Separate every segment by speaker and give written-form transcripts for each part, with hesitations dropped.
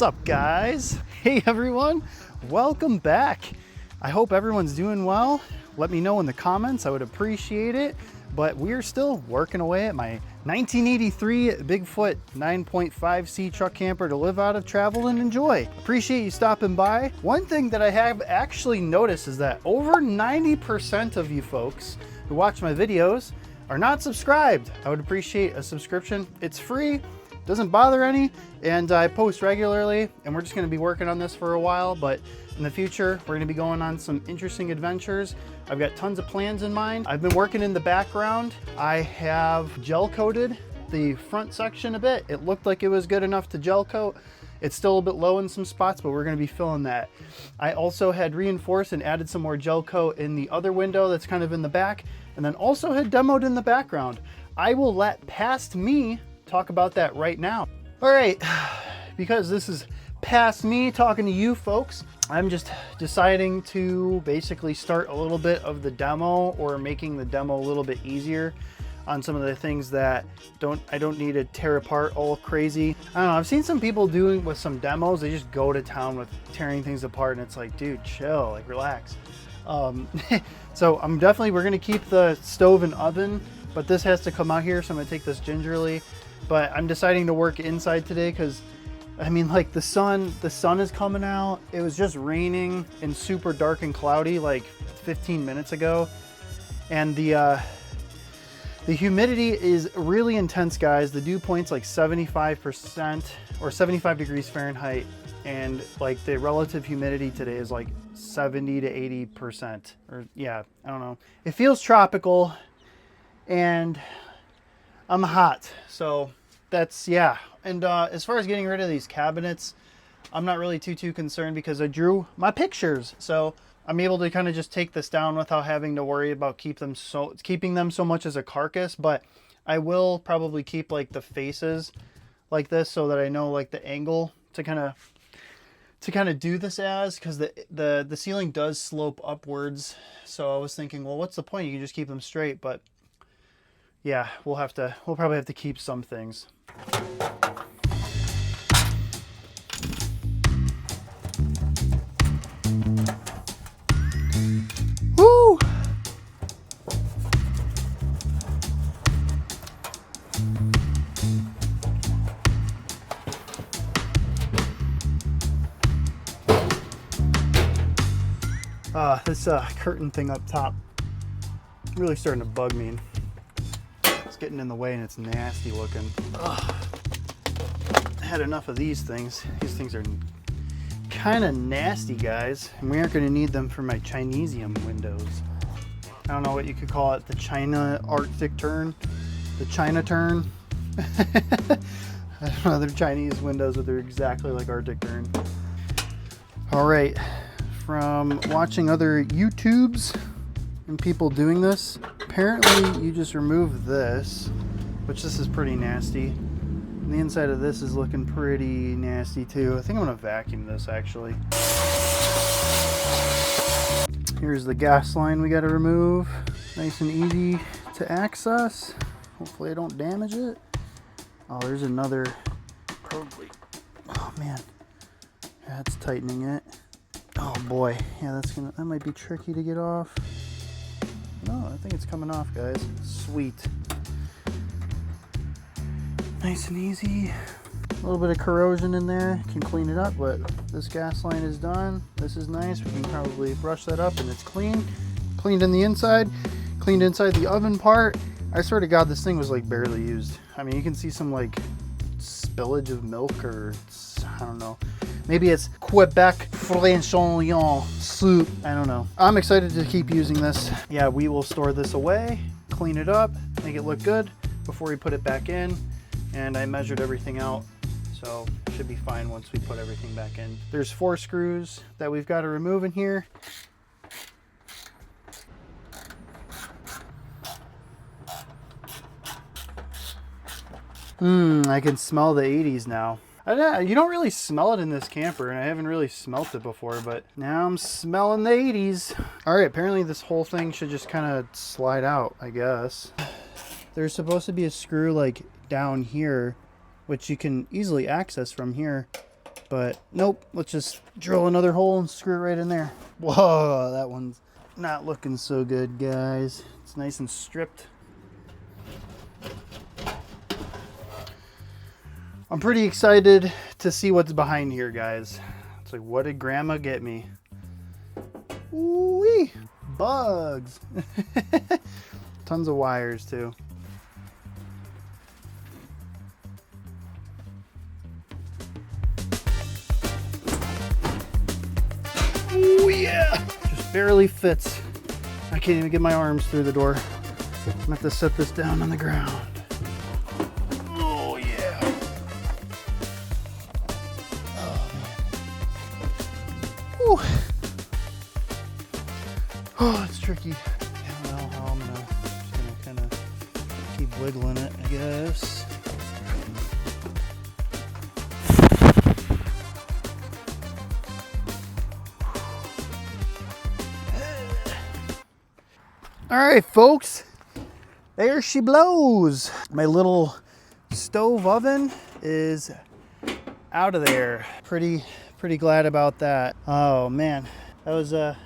Speaker 1: What's up, guys? Hey everyone, welcome back. I hope everyone's doing well. Let me know in the comments, I would appreciate it. But we're still working away at my 1983 Bigfoot 9.5C truck camper to live out of, travel, and enjoy. Appreciate you stopping by. One thing that I have actually noticed is that over 90% of you folks who watch my videos are not subscribed. I would appreciate a subscription. It's free. Doesn't bother any, and I post regularly, and we're just going to be working on this for a while, but in the future we're going to be going on some interesting adventures. I've got tons of plans in mind. I've been working in the background. I have gel coated the front section a bit. It looked like it was good enough to gel coat. It's still a bit low in some spots, but we're going to be filling that. I also had reinforced and added some more gel coat in the other window that's kind of in the back, and then also had demoed in the background. I will let past me talk about that right now. All right, because this is past me talking to you folks, I'm just deciding to basically start a little bit of the demo, or making the demo a little bit easier on some of the things that I don't need to tear apart all crazy. I don't know, I've seen some people doing with some demos, they just go to town with tearing things apart, and it's like, dude, chill, like relax. So we're gonna keep the stove and oven, but this has to come out here, so I'm gonna take this gingerly. But I'm deciding to work inside today because, I mean, like the sun is coming out. It was just raining and super dark and cloudy like 15 minutes ago. And the humidity is really intense, guys. The dew point's like 75% or 75 degrees Fahrenheit. And like the relative humidity today is like 70 to 80%, or yeah, I don't know. It feels tropical and I'm hot, so that's, yeah. And as far as getting rid of these cabinets, I'm not really too concerned because I drew my pictures, so I'm able to kind of just take this down without having to worry about keeping them so much as a carcass. But I will probably keep like the faces like this so that I know like the angle to kind of do this as, because the ceiling does slope upwards. So I was thinking, well, what's the point? You can just keep them straight, but yeah, we'll probably have to keep some things. Woo! This curtain thing up top really starting to bug me. It's getting in the way and it's nasty looking. Ugh. I had enough of these things. These things are kind of nasty, guys, and we aren't going to need them for my Chinesium windows. I don't know what you could call it, the China Arctic turn, the China turn. I don't know, they're Chinese windows, but they're exactly like Arctic turn. All right, from watching other YouTubes and people doing this, apparently you just remove this, which this is pretty nasty. And the inside of this is looking pretty nasty too. I think I'm gonna vacuum this actually. Here's the gas line we gotta remove. Nice and easy to access. Hopefully I don't damage it. Oh, there's another, probably, oh man, that's tightening it. Oh boy, yeah, that might be tricky to get off. No, I think it's coming off, guys. Sweet. Nice and easy. A little bit of corrosion in there. Can clean it up, but this gas line is done. This is nice. We can probably brush that up and it's clean. Cleaned in the inside. Cleaned inside the oven part. I swear to God, this thing was like barely used. I mean, you can see some like spillage of milk, or I don't know. Maybe it's Quebec Frenchon soup. I don't know. I'm excited to keep using this. Yeah, we will store this away, clean it up, make it look good before we put it back in. And I measured everything out, so it should be fine once we put everything back in. There's 4 screws that we've got to remove in here. I can smell the 80s now. You don't really smell it in this camper, and I haven't really smelt it before, but now I'm smelling the 80s. All right, apparently this whole thing should just kind of slide out, I guess. There's supposed to be a screw like down here, which you can easily access from here. But nope, let's just drill another hole and screw it right in there. Whoa, that one's not looking so good, guys. It's nice and stripped. I'm pretty excited to see what's behind here, guys. It's like, what did Grandma get me? Ooh-wee, bugs. Tons of wires too. Oh yeah, just barely fits. I can't even get my arms through the door. I'm gonna have to set this down on the ground. Oh yeah. Oh man. Whew. Oh, it's tricky. I don't know how I'm just gonna kind of keep wiggling it, I guess. All right, folks, there she blows. My little stove oven is out of there. Pretty glad about that. Oh man, that was a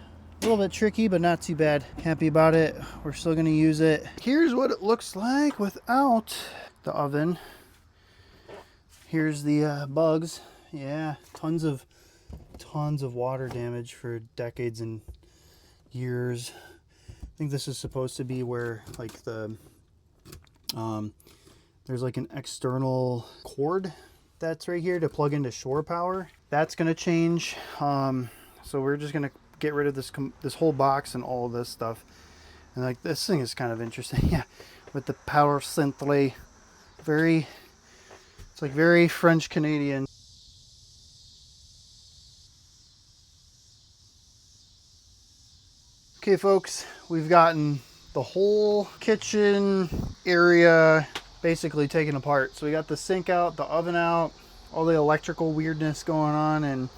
Speaker 1: little bit tricky, but not too bad. Happy about it. We're still gonna use it. Here's what it looks like without the oven. Here's the bugs. Yeah, tons of water damage for decades and years. I think this is supposed to be where like the there's like an external cord that's right here to plug into shore power. That's gonna change. So we're just gonna get rid of this whole box and all of this stuff. And like this thing is kind of interesting. Yeah, with the power synthly, it's like very French Canadian. Okay folks, we've gotten the whole kitchen area basically taken apart. So we got the sink out, the oven out, all the electrical weirdness going on, and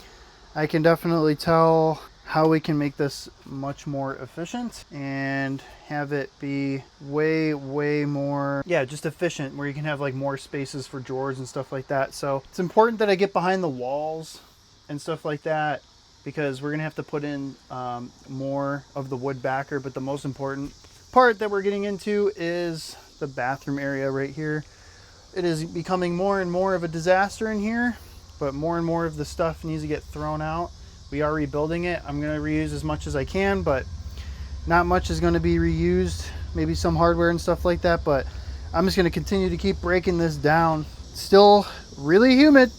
Speaker 1: I can definitely tell how we can make this much more efficient and have it be way more, yeah, just efficient, where you can have like more spaces for drawers and stuff like that. So it's important that I get behind the walls and stuff like that, because we're gonna have to put in more of the wood backer. But the most important part that we're getting into is the bathroom area right here. It is becoming more and more of a disaster in here, but more and more of the stuff needs to get thrown out. We are rebuilding it. I'm gonna reuse as much as I can, but not much is gonna be reused. Maybe some hardware and stuff like that, but I'm just gonna continue to keep breaking this down. Still really humid.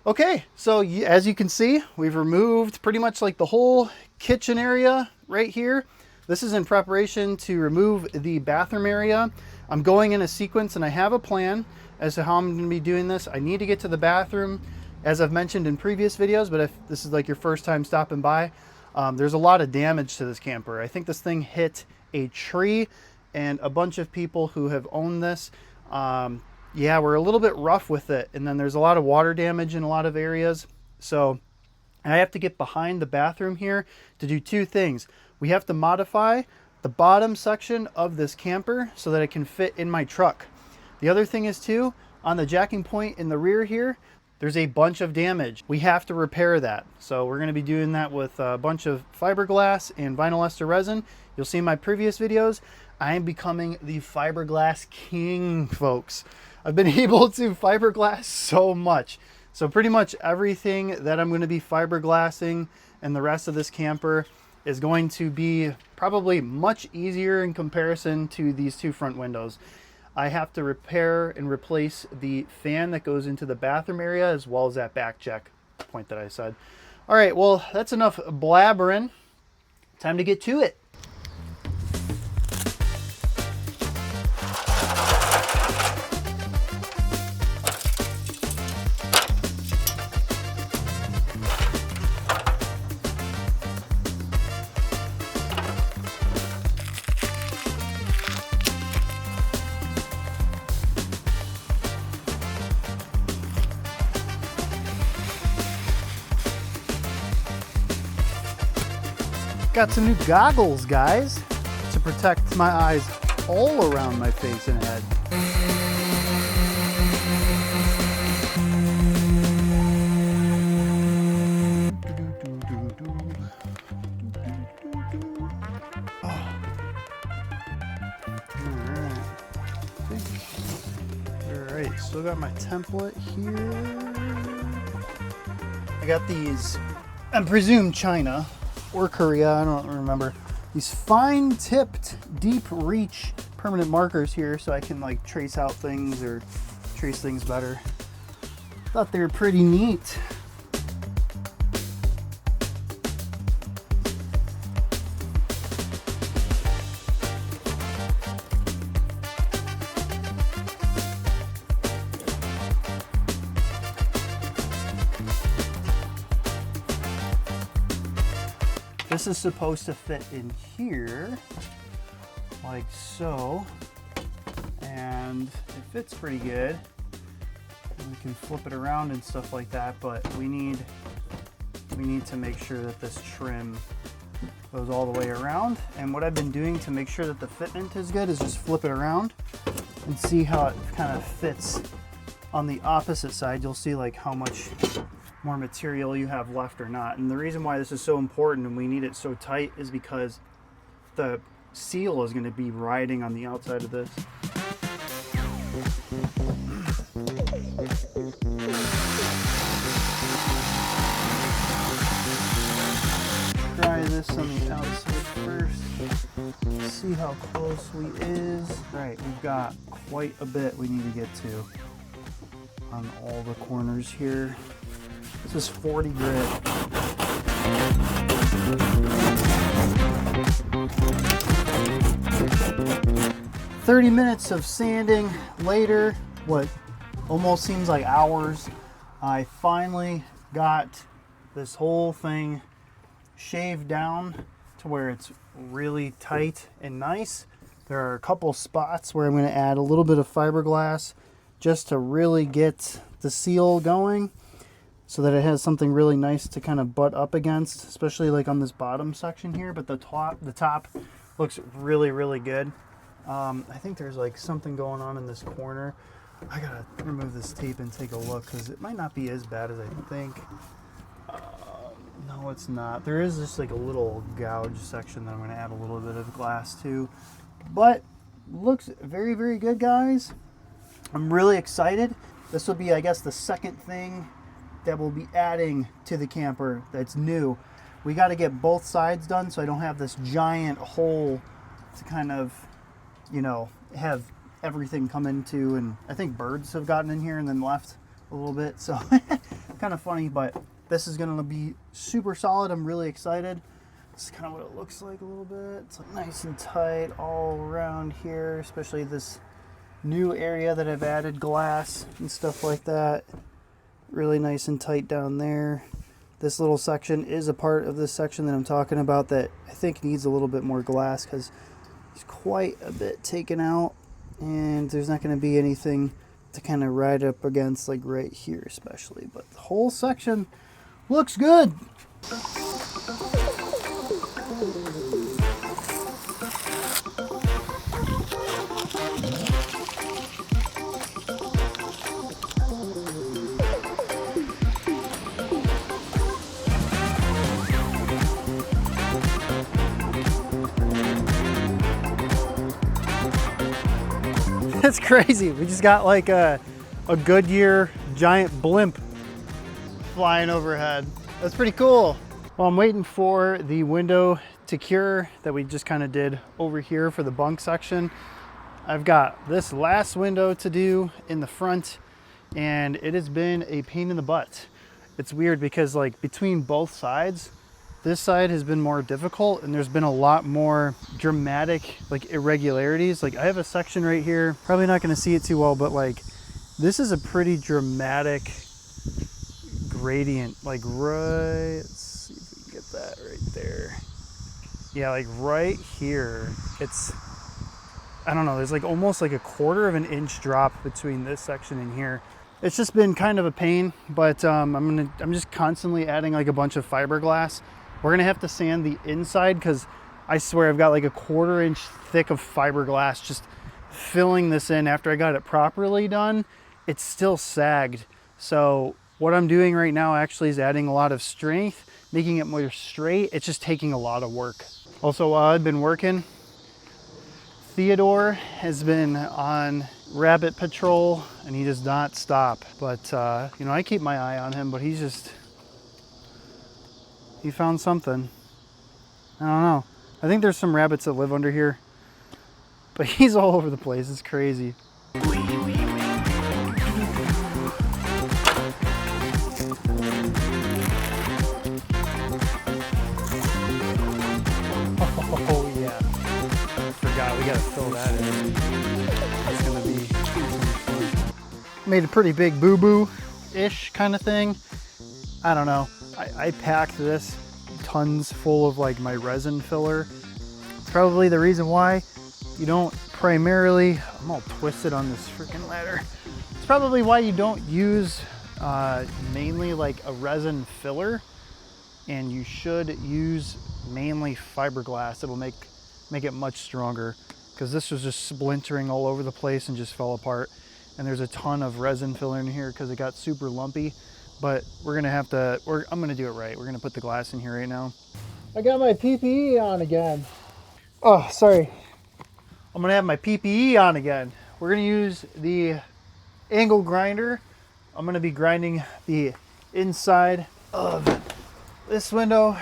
Speaker 1: Okay, so as you can see, we've removed pretty much like the whole kitchen area right here. This is in preparation to remove the bathroom area. I'm going in a sequence and I have a plan as to how I'm going to be doing this. I need to get to the bathroom, as I've mentioned in previous videos, but if this is like your first time stopping by, there's a lot of damage to this camper. I think this thing hit a tree, and a bunch of people who have owned this, yeah, we're a little bit rough with it. And then there's a lot of water damage in a lot of areas. So I have to get behind the bathroom here to do two things. We have to modify the bottom section of this camper so that it can fit in my truck. The other thing is too, on the jacking point in the rear here, there's a bunch of damage. We have to repair that. So we're gonna be doing that with a bunch of fiberglass and vinyl ester resin. You'll see in my previous videos, I am becoming the fiberglass king, folks. I've been able to fiberglass so much. So pretty much everything that I'm going to be fiberglassing and the rest of this camper is going to be probably much easier in comparison to these two front windows. I have to repair and replace the fan that goes into the bathroom area, as well as that back check point that I said. All right, well, that's enough blabbering. Time to get to it. Got some new goggles, guys, to protect my eyes all around my face and head. Still got my template here. I got these, I presume China or Korea, I don't remember. These fine tipped, deep reach permanent markers here so I can like trace out things or trace things better. Thought they were pretty neat. This is supposed to fit in here, like so, and it fits pretty good. We can flip it around and stuff like that, but we need to make sure that this trim goes all the way around. And what I've been doing to make sure that the fitment is good is just flip it around and see how it kind of fits on the opposite side. You'll see like how much more material you have left or not. And the reason why this is so important and we need it so tight is because the seal is going to be riding on the outside of this. Try this on the outside first. See how close we is. Right, we've got quite a bit we need to get to on all the corners here. This is 40 grit. 30 minutes of sanding later, what almost seems like hours, I finally got this whole thing shaved down to where it's really tight and nice. There are a couple spots where I'm going to add a little bit of fiberglass just to really get the seal going, so that it has something really nice to kind of butt up against, especially like on this bottom section here. But the top looks really, really good. I think there's like something going on in this corner. I gotta remove this tape and take a look because it might not be as bad as I think. No, it's not. There is just like a little gouge section that I'm gonna add a little bit of glass to. But looks very, very good, guys. I'm really excited. This will be, I guess, the second thing that we'll be adding to the camper that's new. We got to get both sides done so I don't have this giant hole to kind of, you know, have everything come into. And I think birds have gotten in here and then left a little bit, so kind of funny, but this is going to be super solid. I'm really excited. This is kind of what it looks like a little bit. It's like nice and tight all around here, especially this new area that I've added glass and stuff like that. Really nice and tight down there. This little section is a part of this section that I'm talking about that I think needs a little bit more glass because there's quite a bit taken out and there's not going to be anything to kind of ride up against, like right here especially. But the whole section looks good. It's crazy. We just got like a Goodyear giant blimp flying overhead. That's pretty cool. Well, I'm waiting for the window to cure that we just kind of did over here for the bunk section. I've got this last window to do in the front and it has been a pain in the butt. It's weird because like between both sides, this side has been more difficult and there's been a lot more dramatic like irregularities. Like I have a section right here, probably not going to see it too well, but like this is a pretty dramatic gradient. Like right, let's see if we can get that right there. Yeah, like right here, it's, I don't know, there's like almost like a 1/4 of an inch drop between this section and here. It's just been kind of a pain, but I'm just constantly adding like a bunch of fiberglass. We're gonna have to sand the inside because I swear I've got like a 1/4 inch thick of fiberglass just filling this in. After I got it properly done, it's still sagged. So what I'm doing right now actually is adding a lot of strength, making it more straight. It's just taking a lot of work. Also, while I've been working, Theodore has been on rabbit patrol, and he does not stop. But you know, I keep my eye on him, but he found something. I don't know. I think there's some rabbits that live under here, but he's all over the place. It's crazy. Oh yeah, forgot we gotta fill that in. It's gonna be made a pretty big boo-boo-ish kind of thing. I don't know. I packed this tons full of like my resin filler. It's probably the reason why you don't primarily, I'm all twisted on this freaking ladder. It's probably why you don't use mainly like a resin filler, and you should use mainly fiberglass. It'll make it much stronger, because this was just splintering all over the place and just fell apart. And there's a ton of resin filler in here because it got super lumpy. But we're gonna have to, I'm gonna do it right. We're gonna put the glass in here right now. I got my PPE on again. Oh, sorry. I'm gonna have my PPE on again. We're gonna use the angle grinder. I'm gonna be grinding the inside of this window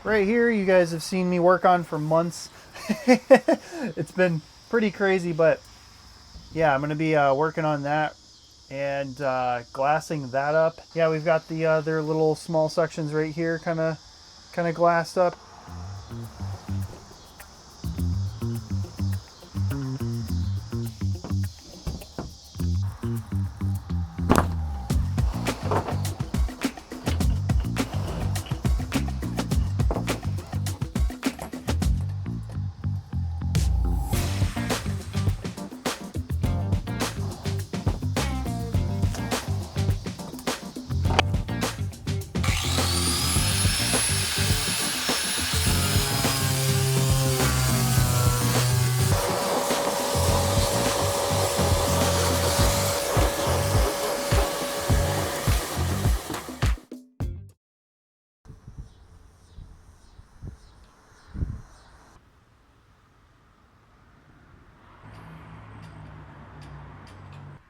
Speaker 1: right here. You guys have seen me work on for months. It's been pretty crazy, but yeah, I'm gonna be working on that and glassing that up. Yeah, we've got the other little small sections right here kind of glassed up.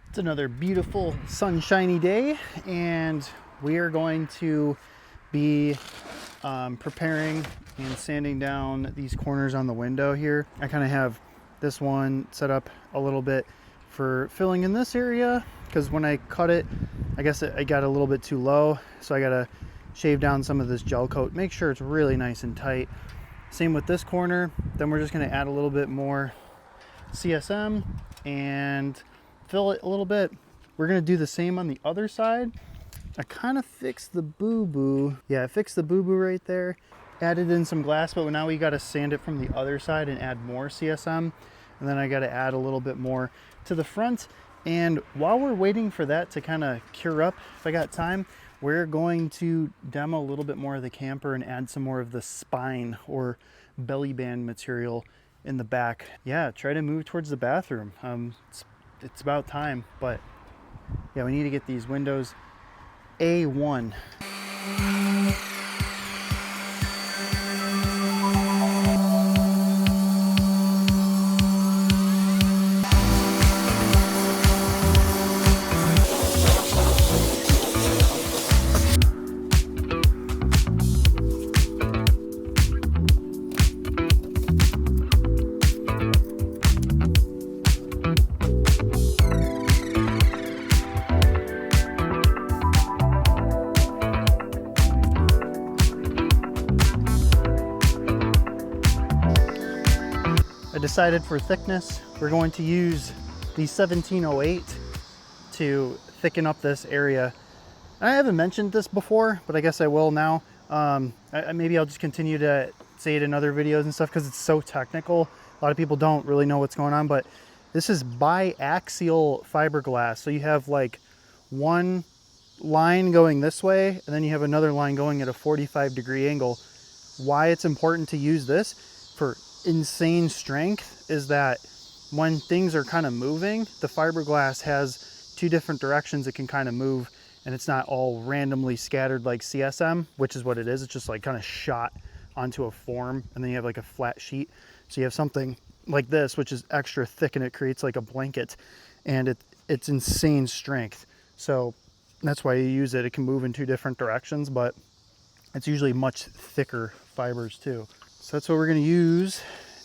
Speaker 1: It's another beautiful sunshiny day, and we are going to be preparing and sanding down these corners on the window here. I kind of have this one set up a little bit for filling in this area, because when I cut it, I guess I got a little bit too low, so I got to shave down some of this gel coat, make sure it's really nice and tight. Same with this corner. Then we're just going to add a little bit more CSM and fill it a little bit. We're gonna do the same on the other side. I kind of fixed the boo-boo. Yeah, I fixed the boo-boo right there. Added in some glass, but now we gotta sand it from the other side and add more CSM. And then I gotta add a little bit more to the front. And while we're waiting for that to kind of cure up, if I got time, we're going to demo a little bit more of the camper and add some more of the spine or belly band material in the back. Yeah, try to move towards the bathroom. It's about time, but yeah, we need to get these windows A1. I decided for thickness, we're going to use the 1708 to thicken up this area. I haven't mentioned this before, but I guess I will now. Maybe I'll just continue to say it in other videos and stuff because it's so technical. A lot of people don't really know what's going on, but this is biaxial fiberglass. So you have like one line going this way, and then you have another line going at a 45-degree angle. Why it's important to use this for insane strength is that when things are kind of moving, the fiberglass has two different directions it can kind of move, and it's not all randomly scattered like CSM, which is what it is. It's just like kind of shot onto a form, and then you have like a flat sheet. So you have something like this, which is extra thick and it creates like a blanket, and it's insane strength. So that's why you use it. It can move in 2 different directions, but it's usually much thicker fibers too. So that's what we're going to use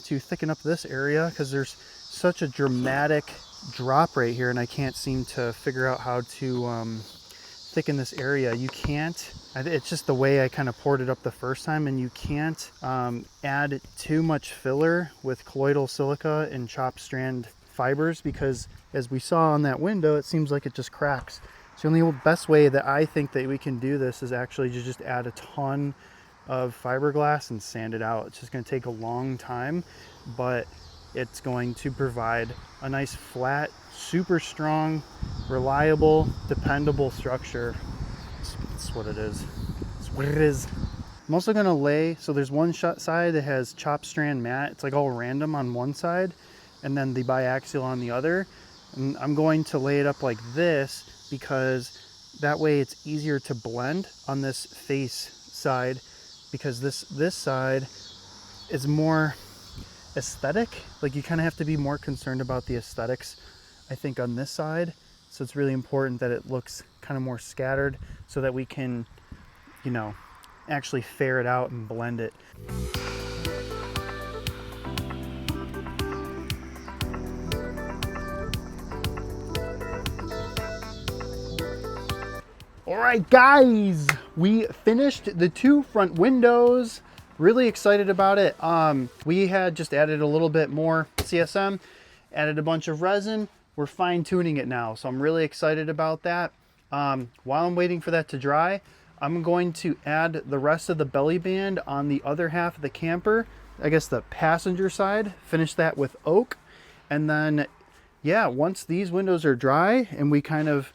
Speaker 1: to thicken up this area, because there's such a dramatic drop right here and I can't seem to figure out how to thicken this area. You can't, it's just the way I kind of poured it up the first time, and you can't add too much filler with colloidal silica and chopped strand fibers, because as we saw on that window, it seems like it just cracks. So the only best way that I think that we can do this is actually to just add a ton of fiberglass and sand it out. It's just going to take a long time, but it's going to provide a nice flat, super strong, reliable, dependable structure. That's what it is. That's what it is. I'm also going to lay, so there's one side that has chopped strand mat. It's like all random on one side, and then the biaxial on the other. And I'm going to lay it up like this, because that way it's easier to blend on this face side, because this side is more aesthetic. Like, you kind of have to be more concerned about the aesthetics, I think, on this side. So it's really important that it looks kind of more scattered, so that we can, you know, actually ferret out and blend it. All right, guys, we finished the 2 front windows. Really excited about it. We had just added a little bit more CSM, added a bunch of resin. We're fine tuning it now, so I'm really excited about that. While I'm waiting for that to dry, I'm going to add the rest of the belly band on the other half of the camper, I guess the passenger side, finish that with oak. And then, yeah, once these windows are dry and we kind of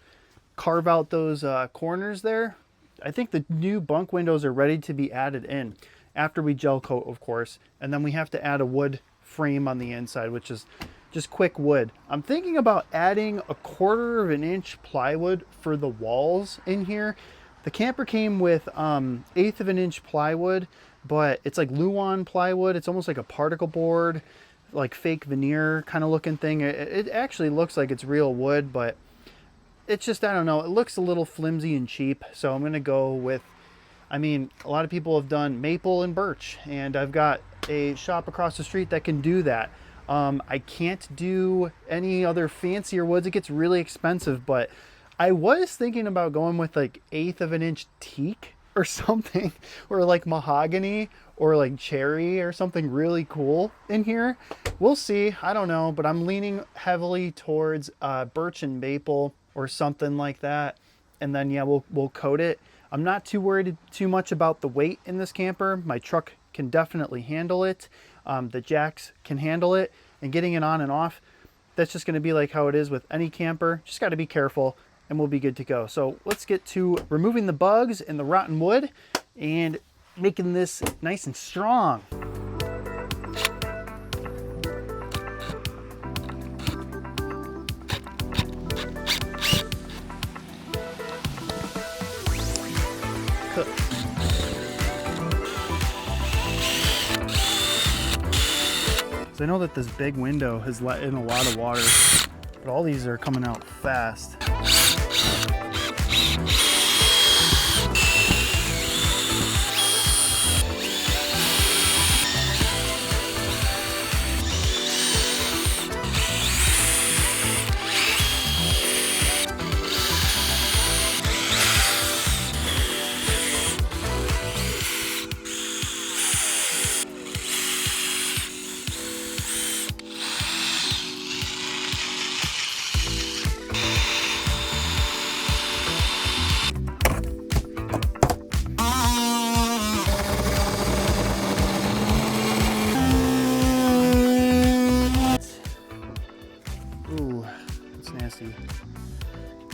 Speaker 1: carve out those corners there, I think the new bunk windows are ready to be added in, after we gel coat, of course. And then we have to add a wood frame on the inside, which is just quick wood. I'm thinking about adding a 1/4 inch plywood for the walls in here. The camper came with 1/8 inch plywood, but it's like Luan plywood. It's almost like a particle board, like fake veneer kind of looking thing. It actually looks like it's real wood, but it's just, I don't know, it looks a little flimsy and cheap. So I'm gonna go with, I mean, a lot of people have done maple and birch, and I've got a shop across the street that can do that. I can't do any other fancier woods. It gets really expensive, but I was thinking about going with like 1/8 inch teak or something, or like mahogany or like cherry or something really cool in here. We'll see, I don't know, but I'm leaning heavily towards birch and maple or something like that. And then, yeah, we'll coat it. I'm not too worried too much about the weight in this camper. My truck can definitely handle it. The jacks can handle it, and getting it on and off, that's just gonna be like how it is with any camper. Just gotta be careful and we'll be good to go. So let's get to removing the bugs and the rotten wood and making this nice and strong. So I know that this big window has let in a lot of water, but all these are coming out fast.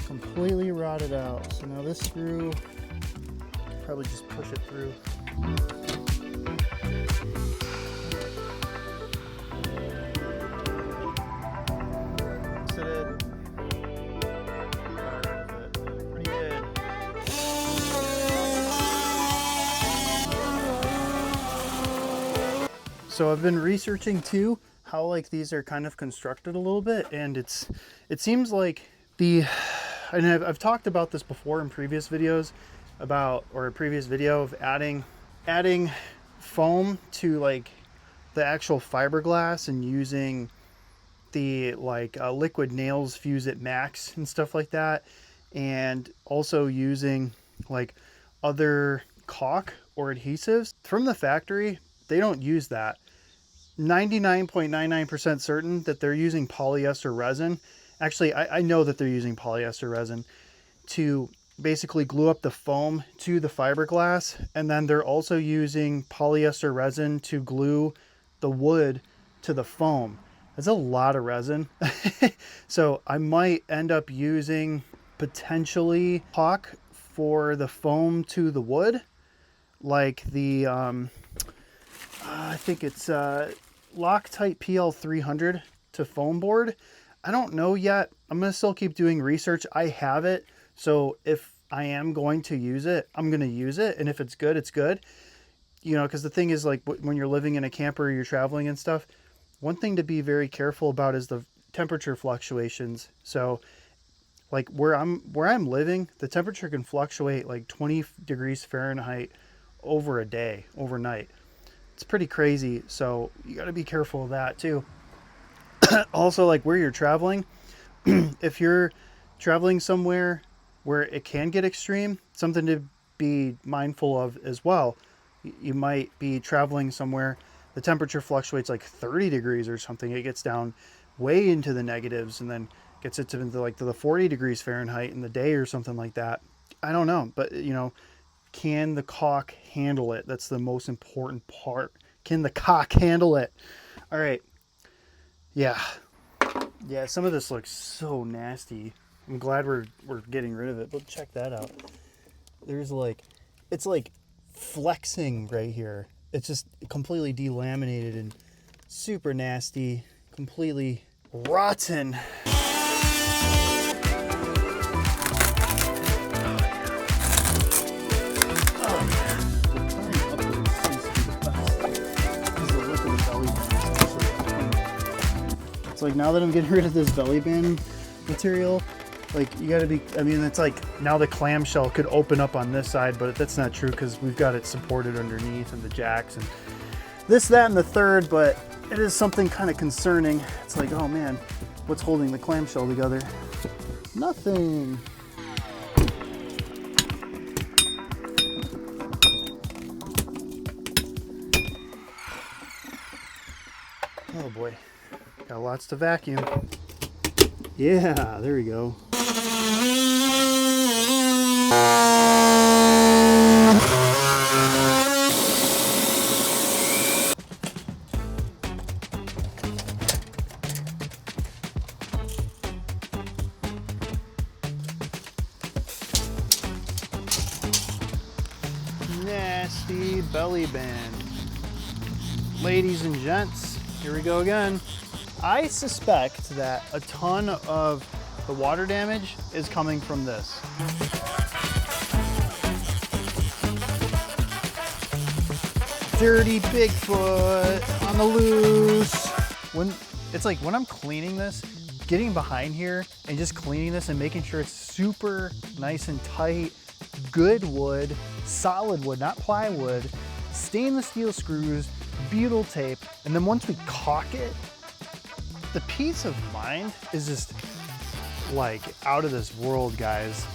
Speaker 1: Completely rotted out. So now this screw, probably just push it through. Sit it. Pretty good. So I've been researching too how like these are kind of constructed a little bit, and it seems like and I've talked about this before in previous videos or a previous video of adding foam to like the actual fiberglass and using the like liquid nails fuse it max and stuff like that, and also using like other caulk or adhesives from the factory. They don't use that. 99.99% certain that they're using polyester resin. Actually, I know that they're using polyester resin to basically glue up the foam to the fiberglass, and then they're also using polyester resin to glue the wood to the foam. That's a lot of resin. So I might end up using potentially caulk for the foam to the wood, like the I think it's Loctite PL300 to foam board. I don't know yet. I'm gonna still keep doing research. I have it, so if I am going to use it, I'm gonna use it, and if it's good, it's good. You know, because the thing is, like, when you're living in a camper, you're traveling and stuff, one thing to be very careful about is the temperature fluctuations. So like where I'm living, the temperature can fluctuate like 20 degrees Fahrenheit over a day, overnight. It's pretty crazy. So you got to be careful of that too. Also, like where you're traveling, if you're traveling somewhere where it can get extreme, something to be mindful of as well. You might be traveling somewhere, the temperature fluctuates like 30 degrees or something. It gets down way into the negatives and then gets it to the 40 degrees Fahrenheit in the day or something like that. I don't know, but you know, can the caulk handle it? That's the most important part. Can the caulk handle it? All right. Yeah, some of this looks so nasty. I'm glad we're getting rid of it, but check that out. There's like, it's like flexing right here. It's just completely delaminated and super nasty, completely rotten. It's like, now that I'm getting rid of this belly band material, like you gotta be, I mean, it's like now the clamshell could open up on this side, but that's not true because we've got it supported underneath and the jacks and this, that, and the third, but it is something kind of concerning. It's like, oh man, what's holding the clamshell together? Nothing. Oh boy, got lots to vacuum. Yeah, there we go. Nasty belly band. Ladies and gents, here we go again. I suspect that a ton of the water damage is coming from this. Dirty Bigfoot on the loose. When I'm cleaning this, getting behind here and just cleaning this and making sure it's super nice and tight, good wood, solid wood, not plywood, stainless steel screws, butyl tape, and then once we caulk it, the peace of mind is just like out of this world, guys.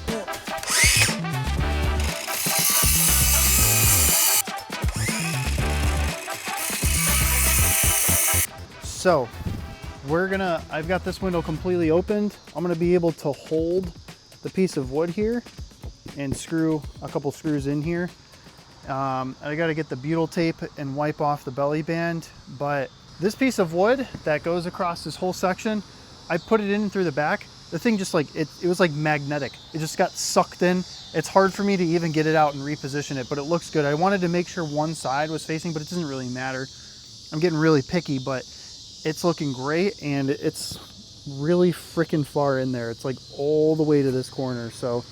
Speaker 1: So I've got this window completely opened. I'm gonna be able to hold the piece of wood here and screw a couple screws in here. I gotta get the butyl tape and wipe off the belly band, but this piece of wood that goes across this whole section, I put it in through the back. The thing just like, it was like magnetic. It just got sucked in. It's hard for me to even get it out and reposition it, but it looks good. I wanted to make sure one side was facing, but it doesn't really matter. I'm getting really picky, but it's looking great, and it's really freaking far in there. It's like all the way to this corner. So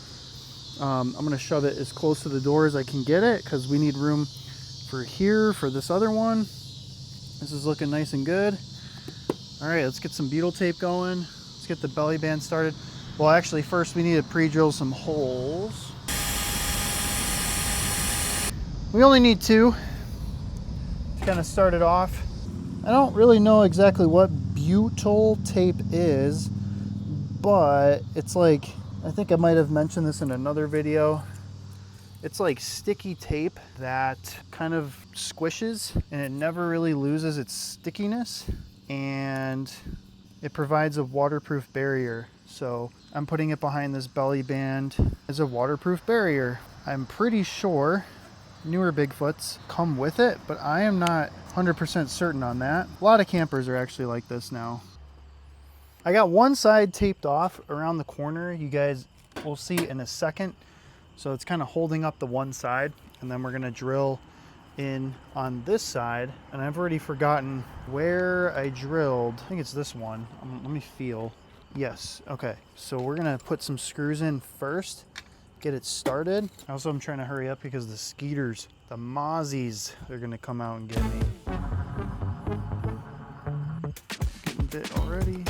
Speaker 1: I'm gonna shove it as close to the door as I can get it, because we need room for here for this other one. This is looking nice and good. All right, let's get some beetle tape going. Let's get the belly band started. Well, actually, first we need to pre-drill some holes. We only need 2 to kind of start it off. I don't really know exactly what butyl tape is, but it's like, I think I might have mentioned this in another video. It's like sticky tape that kind of squishes and it never really loses its stickiness, and it provides a waterproof barrier. So I'm putting it behind this belly band as a waterproof barrier. I'm pretty sure newer Bigfoots come with it, but I am not 100% certain on that. A lot of campers are actually like this now. I got one side taped off around the corner. You guys will see in a second. So it's kind of holding up the one side, and then we're gonna drill in on this side. And I've already forgotten where I drilled. I think it's this one. Let me feel. Yes, okay. So we're gonna put some screws in first, get it started. Also, I'm trying to hurry up because the skeeters, the mozzies, they're gonna come out and get me. Getting bit already.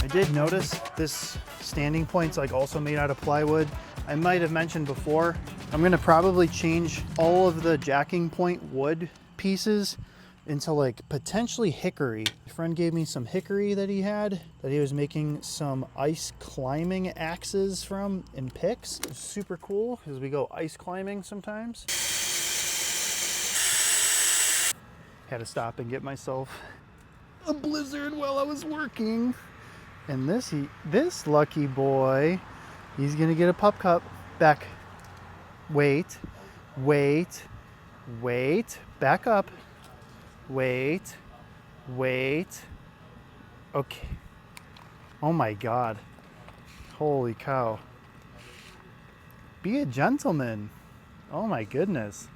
Speaker 1: I did notice this standing point's like also made out of plywood. I might have mentioned before, I'm gonna probably change all of the jacking point wood pieces into like potentially hickory. A friend gave me some hickory that he had, that he was making some ice climbing axes from in picks. It's super cool because we go ice climbing sometimes. Had to stop and get myself a blizzard while I was working. And this lucky boy, he's gonna get a pup cup. Back. Wait, wait, wait. Back up. Wait, wait. Okay. Oh my God. Holy cow. Be a gentleman. Oh my goodness.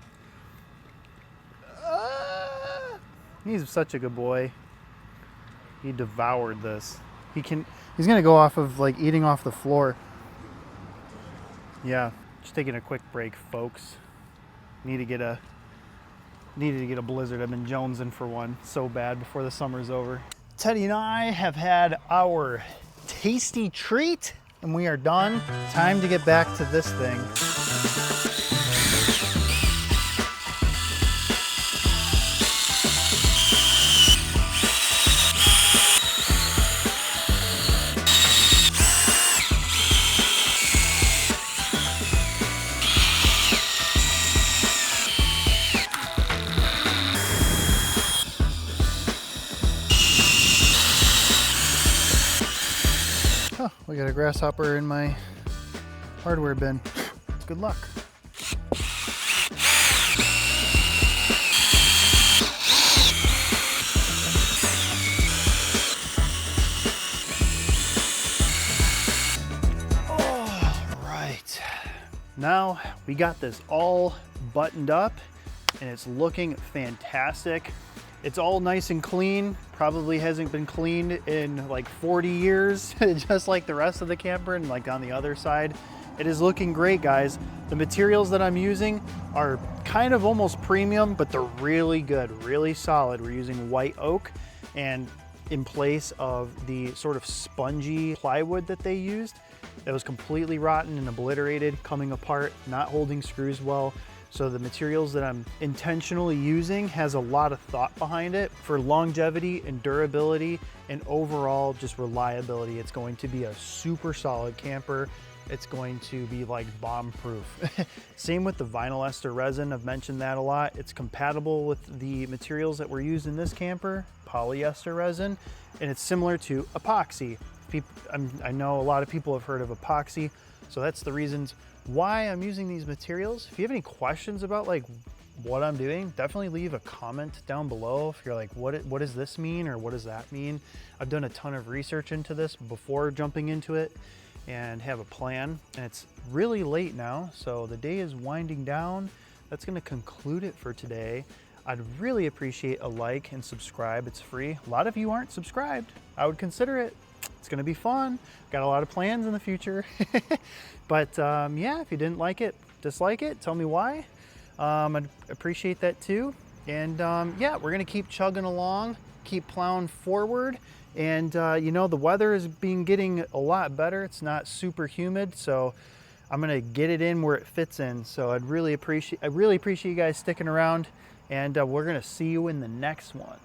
Speaker 1: He's such a good boy. He devoured this. He's gonna go off of like eating off the floor. Yeah, just taking a quick break, folks. Needed to get a blizzard. I've been jonesing for one so bad before the summer's over. Teddy and I have had our tasty treat and we are done. Time to get back to this thing. Oh, we got a grasshopper in my hardware bin. Good luck. All right. Now we got this all buttoned up and it's looking fantastic. It's all nice and clean. Probably hasn't been cleaned in like 40 years, just like the rest of the camper and like on the other side. It is looking great, guys. The materials that I'm using are kind of almost premium, but they're really good, really solid. We're using white oak, and in place of the sort of spongy plywood that they used, that was completely rotten and obliterated, coming apart, not holding screws well. So the materials that I'm intentionally using has a lot of thought behind it for longevity and durability and overall just reliability. It's going to be a super solid camper. It's going to be like bomb proof. Same with the vinyl ester resin. I've mentioned that a lot. It's compatible with the materials that were used in this camper, polyester resin, and it's similar to epoxy. I know a lot of people have heard of epoxy, so that's the reasons why I'm using these materials. If you have any questions about like what I'm doing, definitely leave a comment down below. If you're like, what does this mean or what does that mean? I've done a ton of research into this before jumping into it and have a plan. And it's really late now, so the day is winding down. That's gonna conclude it for today. I'd really appreciate a like and subscribe. It's free. A lot of you aren't subscribed. I would consider it. It's gonna be fun. Got a lot of plans in the future. But yeah, if you didn't like it, dislike it, tell me why. I'd appreciate that too. And yeah, we're gonna keep chugging along, keep plowing forward. And you know, the weather is getting a lot better. It's not super humid, so I'm gonna get it in where it fits in. So I really appreciate you guys sticking around, and we're gonna see you in the next one.